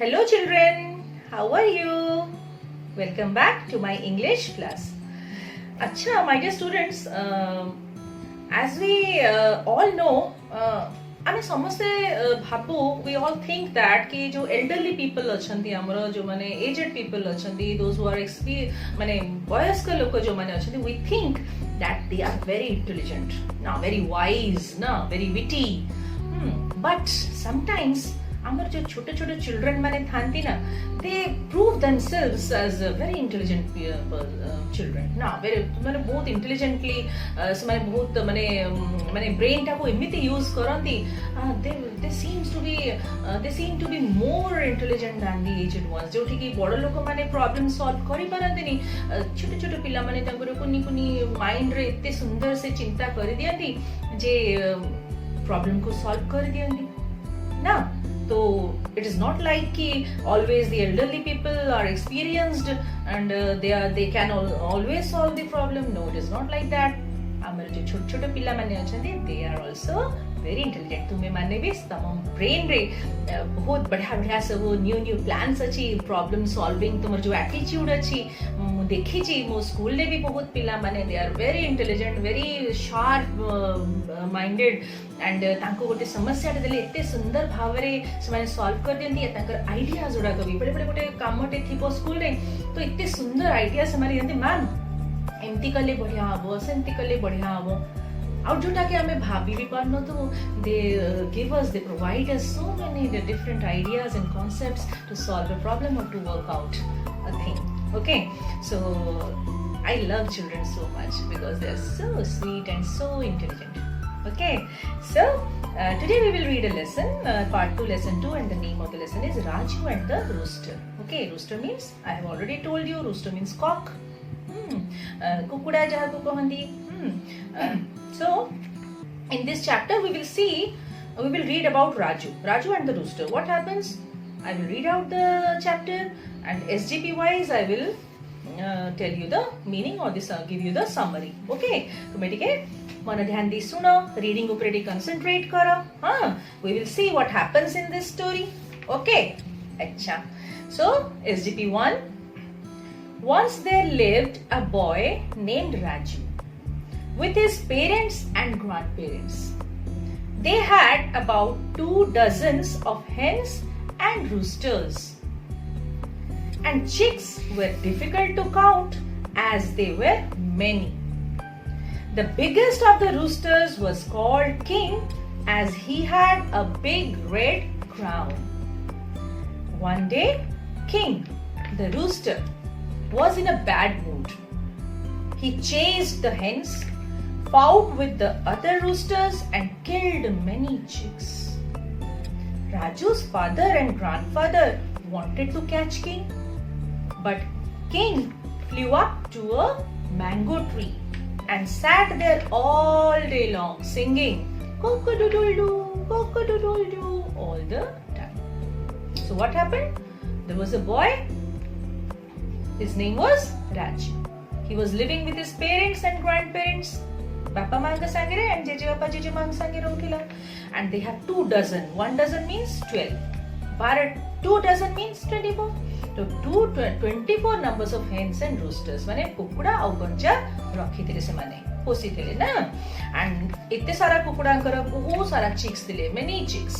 Hello children, how are you? Welcome back to my English class. Acha, my dear students, as we all know, ଆମେ ସମସ୍ତେ ଭାବୁ we all think that कि जो elderly people ଅଛନ୍ତି ଆମର जो माने aged people ଅଛନ୍ତି those who are माने वयस्क लोक जो माने अछंती we think that they are very intelligent, ना very wise, ना very witty. But sometimes ଆମର जो छोटे छोटे चिल्ड्रन माने थांती ना they prove themselves as very intelligent children ना very माने बहुत intelligently ସେମାନେ बहुत माने माने ब्रेन टाको एमिति use करंती they seem to be more intelligent than the aged ones जोठी कि बड़ लोक माने प्रॉब्लम सॉल्व करि परंतीनी छोटे छोटे पिला माने तांकर कुनी कुनी माइंड रे एते सुंदर से चिंता करि दियंती जे प्रॉब्लम को सॉल्व कर दियंती ना. So it is not like कि always the elderly people are experienced and they can always solve the problem. No, it is not like that. ଆମର जो छोटे छोटे पिला माने अछंती they are also very intelligent. तुमे माने भी तम ब्रेन रे बहुत बढ़िया बढ़िया सब न्यू प्लान्स अछि प्रॉब्लम सॉल्विंग तुमर जो एटीट्यूड अछि मु देखि छी मो स्कूल ले भी बहुत पिला माने they are very intelligent, very sharp minded and तांको गोटे समस्या देले एते सुंदर भावरे से माने सॉल्व कर दियंती तांकर आइडियाज जोडा कभी बड़े बड़े गोटे कामटे थिबो स्कूल रे तो एते सुंदर आइडिया से माने दियंती मैम एमती कले बढ़िया हबो सेमती कले बढ़िया हबो आउट जोटा के हमें भाभी भी पारनो तो they give us they provide us so many different ideas and concepts to solve a problem or to work out a thing. Okay, so I love children so much because they are so sweet and so intelligent. Okay, so today we will read a lesson, part 2, lesson 2, and the name of the lesson is Raju and the Rooster. Okay, rooster means, I have already told you, rooster means cock. Kukuda jaha ko kahandi. So, in this chapter we will read about Raju and the rooster. What happens? I will read out the chapter and SGP wise I will tell you the meaning or this give you the summary. Okay, तुम ठीक है मन ध्यान दी सुनो reading ऊपर D concentrate करो. We will see what happens in this story. Okay, अच्छा. So SGP 1. Once there lived a boy named Raju with his parents and grandparents. They had about 2 dozens of hens and roosters. And chicks were difficult to count as they were many. The biggest of the roosters was called King as he had a big red crown. One day, King, the rooster, was in a bad mood. He chased the hens, fought with the other roosters and killed many chicks. Raju's father and grandfather wanted to catch King. But King flew up to a mango tree and sat there all day long singing cock-a-doodle-doo, cock-a-doodle-doo all the time. So what happened? There was a boy. His name was Raju. He was living with his parents and grandparents. Papa manga sangere and jeje papa jeje mang sangere uthila. And they have 2 dozen. 1 dozen means 12. But 2 dozen means 24. So 24 numbers of hens and roosters माने कुकुड़ा और गंजा रखी थे से माने पोसी थे ना. And इतने सारा कुकुड़ा अंकर बहुत सारा chicks थे many chicks.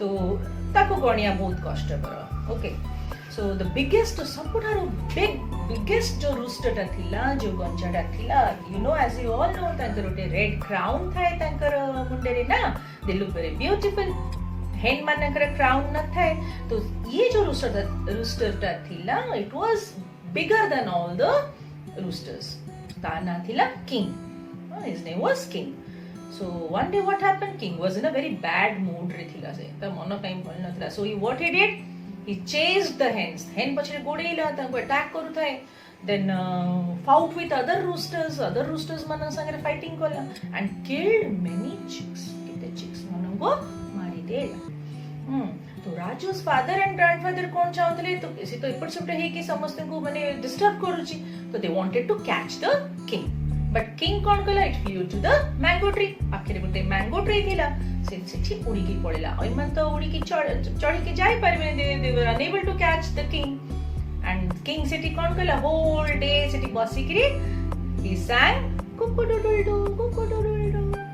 तो ताको गणिया बहुत कष्ट करो. Okay, so the biggest सबुठारो biggest जो rooster टा थिला जो गंजा टा थिला you know as you all know तांकर उटे red crown था तांकर मुंडे रे ना they look very beautiful. हेन मानकर क्राउन न थाए तो ये जो रूस्टर टा थिला it was bigger than all the roosters. ता ना थिला king. His name was king. So one day what happened? King was in a very bad mood रे थिला से त मन टाइम पळ नथिला. So he what he did? He chased the hens. Hen पछरे गोडेइला तांको अटैक करू थाए. Then fought with other roosters मन संगे फाइटिंग कला एंड किल्ड मेनी चिक्स. किते चिक्स मन को मारी देला. तो राजूस फादर एंड ग्रैंडफादर कौन चाहते तो इसी तो इपट सेपटे है कि समस्त को माने डिस्टर्ब करूची तो they wanted to catch the king. But king कौन कला it flew to the mango tree आखिर गोटे मैंगो ट्री थिला से सेठी उड़ी की पड़ेला ओइमन तो उड़ी की चढ़ी के जाई परबे they were unable to catch the king and king सेठी कौन कला होल डे सेठी बसी करी ही sang कुकुडुडुडु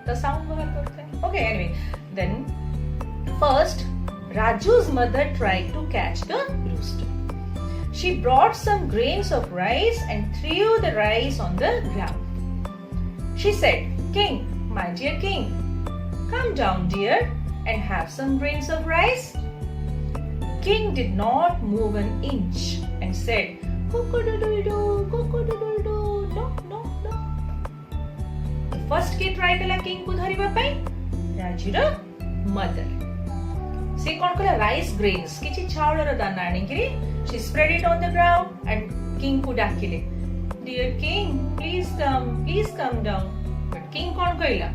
the sound बाहर करते हैं. Okay, anyway, then first Raju's mother tried to catch the rooster. She brought some grains of rice and threw the rice on the ground. She said, "King, my dear king, come down, dear, and have some grains of rice." King did not move an inch and said, "Cock-a-doodle-doo, cock-a-doodle-doo, no, no, no." The first kid tried kala king को धरिबा पई Rajur mother. से कौन कला rice grains किछि चाउलर दाना आनी करी she spread it on the ground and king को डाकिले dear king please come down but king कौन कहिला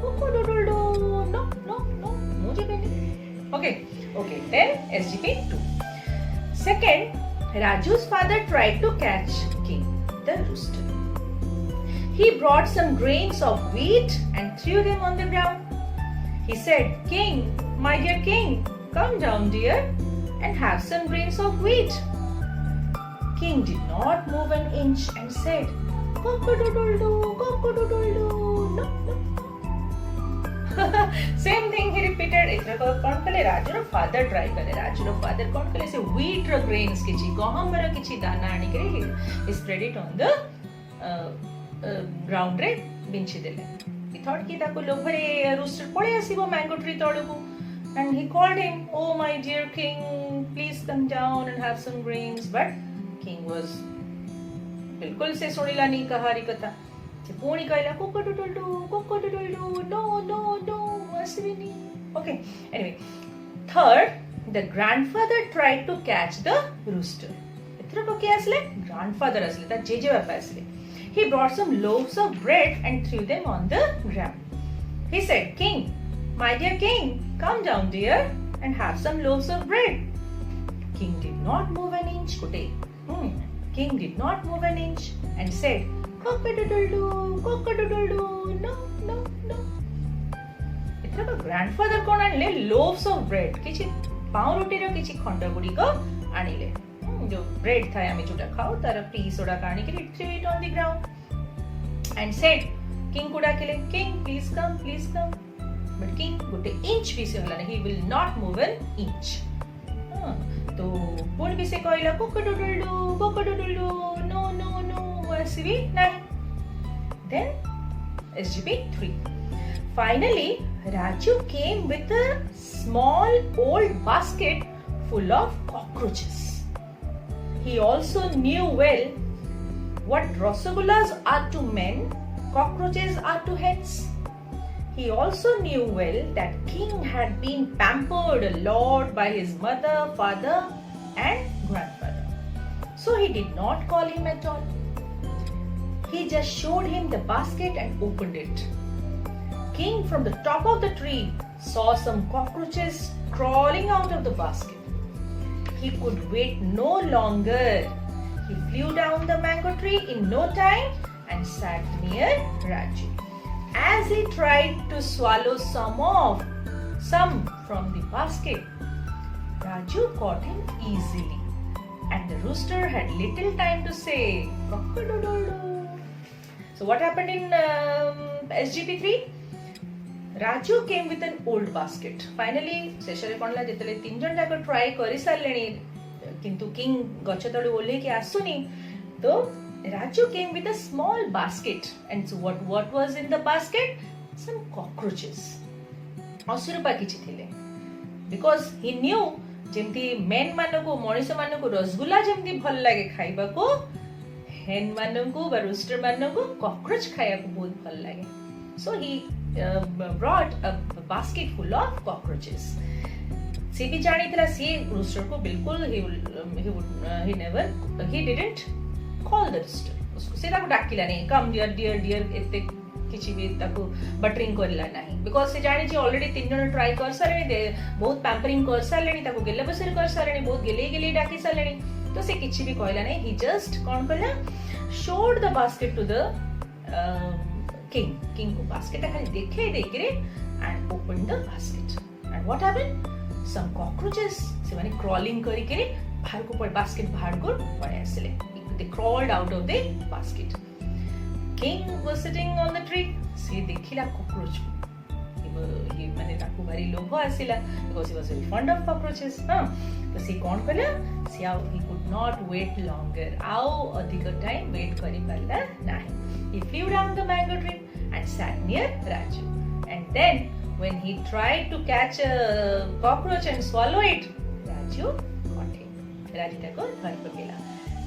कुकुडुडुडु no no no मुझे कहनी okay then SGP 2. Second, Raju's father tried to catch king the rooster. He brought some grains of wheat and threw them on the ground. He said, "King, my dear king, come down, dear, and have some grains of wheat." King did not move an inch and said, "Cock-a-doodle-doo, cock-a-doodle-doo, no, no." Same thing he repeated. इतना कौन कले Rajur father try करे Rajur father कौन कले से wheat रो grains किछि गहम रो किछि दाना आनी करे he spread it on the ground रे बिंची देले. He thought कि ताको लोभरे rooster पळे आसीबो mango tree तळकु and he called him, "Oh my dear king, please come down and have some grains." But king was बिल्कुल से सुनिला नहीं कहारी कथा से पुणी कहला cock-a-doodle-doo, no no no आसीबी नहीं. Okay, anyway, third, the grandfather tried to catch the rooster. इत्र को के आसले grandfather आसले ता जेजे बापा आसले. He brought some loaves of bread and threw them on the ground. He said, "King, my dear king, come down, dear, and have some loaves of bread." King did not move an inch. King did not move an inch and said, "Cock-a-doodle-doo, cock-a-doodle-doo, no, no, no." इतना तो grandfather कौन आनिले loaves of bread किछि पाउरुटी रो किछि खंड गुडी को आनिले जो bread था आमे जोटा खाओ तार पीस ओडा काणी के threw it on the ground and said, king को डाकिले king please come but king गोटे इंच भी से होला नहीं, he will not move an inch. तो पुण भी से कहला cock-a-doodle-doo, no no no आसीबी नहीं. Then SGP 3. Finally Raju came with a small old basket full of cockroaches. He also knew well what rasagullas are to men, cockroaches are to hens. He also knew well that king had been pampered a lot by his mother, father and grandfather. So he did not call him at all. He just showed him the basket and opened it. King from the top of the tree saw some cockroaches crawling out of the basket. He could wait no longer. He flew down the mango tree in no time and sat near Raju. As he tried to swallow some from the basket, Raju caught him easily, and the rooster had little time to say cock-a-doodle-doo. So what happened in SGP 3? Raju came with an old basket. Finally, शेषरे कोणला जेतले तीन जण जाको try करि सारलेनी किंतु king गछ तळु ओले कि आसुनी तो Raju came with a small basket. And so what was in the basket? Some cockroaches. असुरपा किछि थिले. Because he knew जेमती मेन मानको मनिष मानको रसगुल्ला जेमती भल लागे खाइबा को हेन मानको बा रूस्टर मानको कॉकरोच खाया को बहुत भल लागे. So he brought a basket full of cockroaches. सी भी जानी थिला सी रूस्टर को बिल्कुल he didn't call the rooster. उसको सीधा को डाकिला नहीं come dear एते किछि भी ताको बटरिंग करला नहीं बिकॉज़ से जानी छी ऑलरेडी तीन जण ट्राई कर सारे दे बहुत पैम्परिंग कर सारलेनी ताको गेले बसर कर सारलेनी बहुत गेले डाकी सारलेनी तो से किछि भी कहला नहीं. he just कोन कहला showed the basket to the king को basket खाली देखे देखरे and opened the basket. And what happened? Some cockroaches से माने crawling करी करे बाहर को basket बाहर को पड़े आसले. They crawled out of the basket. King was sitting on the tree. से देखिला cockroach. He माने ताकू भारी लोभ आसिला because he was very fond of cockroaches. तो से कौन कला? से he could not wait longer. आओ अधिक time wait करी पाला नहीं. He flew down the mango tree and sat near Raju. And then when he tried to catch a cockroach and swallow it, Raju caught him. Raju ताको धर पकेला.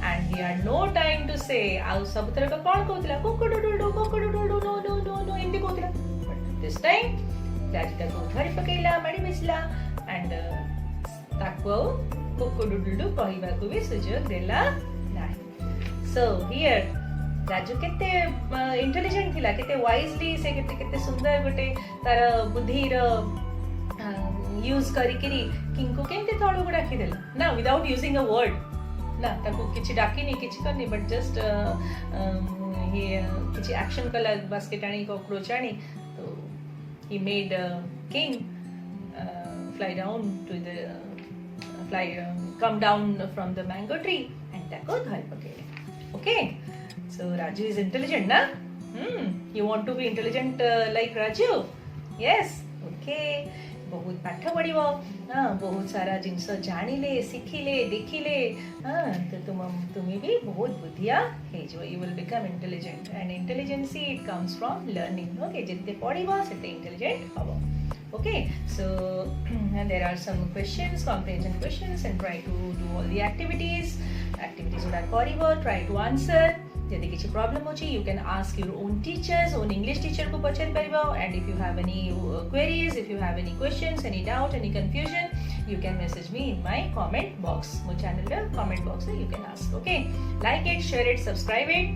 And he had no time to say आओ सब तरह का कौन कहूतला कोकोडोडोडो no Hindi कहूतला. But this time Raju ताको धर पकेला मारी बेसला and ताको कोकोडोडो कहबाको भी सुजोग देला नाही. So here राजू केते इंटेलिजेंट थिला केते वाइजली से केते सुंदर गोटे तार बुद्धि रो यूज करी करी किंग को केते तळो गुडा की देला ना विदाउट यूजिंग अ वर्ड ना ताको किछि डाकी नहीं किछि करनी बट जस्ट ये किछि एक्शन कला बास्केट आनी कॉकरोच आनी तो he made king fly down to the come down from the mango tree and ताको धर पकेले. Okay, so Raju is intelligent na? You want to be intelligent like Raju? Yes. Okay. बहुत पाठ पढ़िबो बहुत सारा जिनस जानिले सिखिले देखिले तो तुम्ही भी बहुत बुद्धिया हे जो you will become intelligent and intelligence it comes from learning. Okay, जिते पढ़िबो सेते intelligent हबो. Okay, so and there are some questions, comprehension questions, and try to do all the activities that karibo, try to answer. यदि किसी problem होची you can ask your own teachers, own English teacher को पचर परिबो. And if you have any queries, if you have any questions, any doubt, any confusion, you can message me in my comment box. My channel comment box you can ask. Okay, like it, share it, subscribe it.